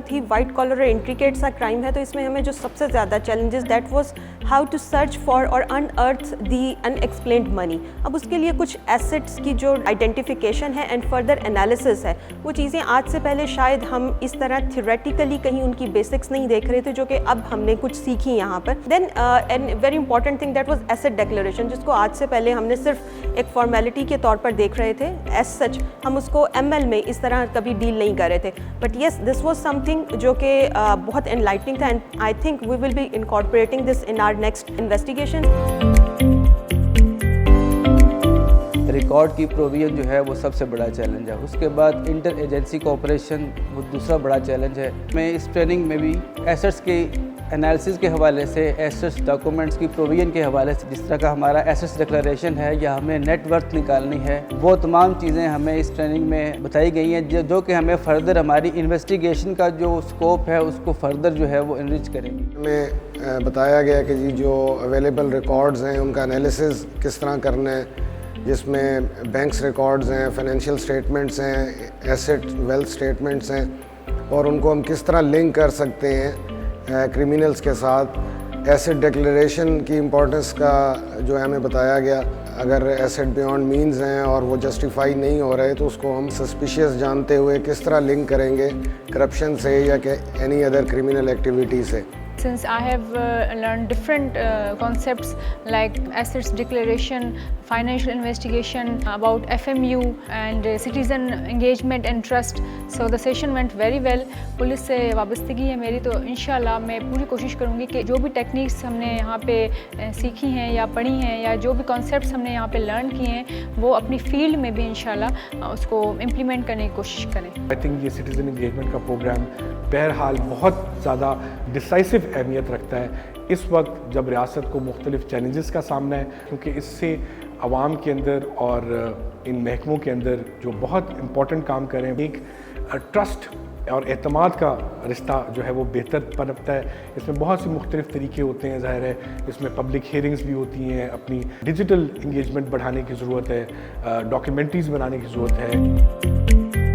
بہت ہی white collar اور انٹریکیٹ سا کرائم ہے. تو اس میں ہمیں جو سب سے زیادہ challenges that was how to search for اور ان ارتھ دی ان ایکسپلینڈ منی. اب اس کے لیے کچھ ایسٹس کی جو آئیڈینٹیفیکیشن ہے اینڈ فردر انالیسس ہے, وہ چیزیں آج سے پہلے شاید ہم اس طرح تھیوریٹیکلی کہیں ان کی بیسکس نہیں دیکھ رہے تھے, جو کہ اب ہم نے کچھ سیکھی یہاں پر. Then very important thing that was asset declaration, جس کو آج سے پہلے ہم نے صرف ایک فارمیلٹی کے طور پر دیکھ رہے تھے. ایز سچ ہم اس کو ایم ایل میں اس طرح کبھی ڈیل نہیں کر رہے تھے. But yes, this was something جو کہ بہت انلائٹنگ تھا, and I think we will be incorporating this in our next investigation. Record کی پروویژن جو ہے وہ سب سے بڑا چیلنج ہے. اس کے بعد انٹر ایجنسی کوآپریشن وہ دوسرا بڑا چیلنج ہے. میں اس ٹریننگ میں بھی ایسٹس کے انالیسس کے حوالے سے, ایسٹس ڈاکومنٹس کی پروویژن کے حوالے سے, جس طرح کا ہمارا ایسٹس ڈکلریشن ہے یا ہمیں نیٹ ورتھ نکالنی ہے, وہ تمام چیزیں ہمیں اس ٹریننگ میں بتائی گئی ہیں, جو کہ ہمیں فردر ہماری انویسٹیگیشن کا جو اسکوپ ہے اس کو فردر جو ہے وہ انرچ کریں گی. ہمیں بتایا گیا کہ جی جو اویلیبل ریکارڈز ہیں ان کا انالیسس کس طرح کرنا ہے, جس میں بینکس ریکارڈز ہیں, فائنینشیل سٹیٹمنٹس ہیں, ایسٹ ویلتھ سٹیٹمنٹس ہیں, اور ان کو ہم کس طرح لنک کر سکتے ہیں کرمینلز کے ساتھ. ایسٹ ڈکلیریشن کی امپورٹنس کا جو ہے ہمیں بتایا گیا. اگر ایسٹ بیونڈ مینز ہیں اور وہ جسٹیفائی نہیں ہو رہے تو اس کو ہم سسپیشیس جانتے ہوئے کس طرح لنک کریں گے کرپشن سے یا کہ اینی ادر کرمینل ایکٹیویٹی سے. Since I have learned different concepts like assets declaration, financial investigation, about FMU and citizen engagement and trust, so the session went very well. Police سے وابستگی ہے میری, تو انشاءاللہ میں پوری کوشش کروں گی کہ جو بھی ٹیکنیکس ہم نے یہاں پہ سیکھی ہیں یا پڑھی ہیں, یا جو بھی کانسیپٹس ہم نے یہاں پہ لرن کیے ہیں, وہ اپنی فیلڈ میں بھی انشاءاللہ اس کو امپلیمنٹ کرنے کی کوشش کریں. آئی تھنک یہ سٹیزن انگیجمنٹ کا پروگرام بہرحال بہت زیادہ ڈسائسو اہمیت رکھتا ہے اس وقت جب ریاست کو مختلف چیلنجز کا سامنا ہے, کیونکہ اس سے عوام کے اندر اور ان محکموں کے اندر جو بہت امپورٹنٹ کام کر رہے ہیں, ایک ٹرسٹ اور اعتماد کا رشتہ جو ہے وہ بہتر پنپتا ہے. اس میں بہت سی مختلف طریقے ہوتے ہیں, ظاہر ہے اس میں پبلک ہیئرنگز بھی ہوتی ہیں, اپنی ڈیجیٹل انگیجمنٹ بڑھانے کی ضرورت ہے, ڈاکیومنٹریز بنانے کی ضرورت ہے.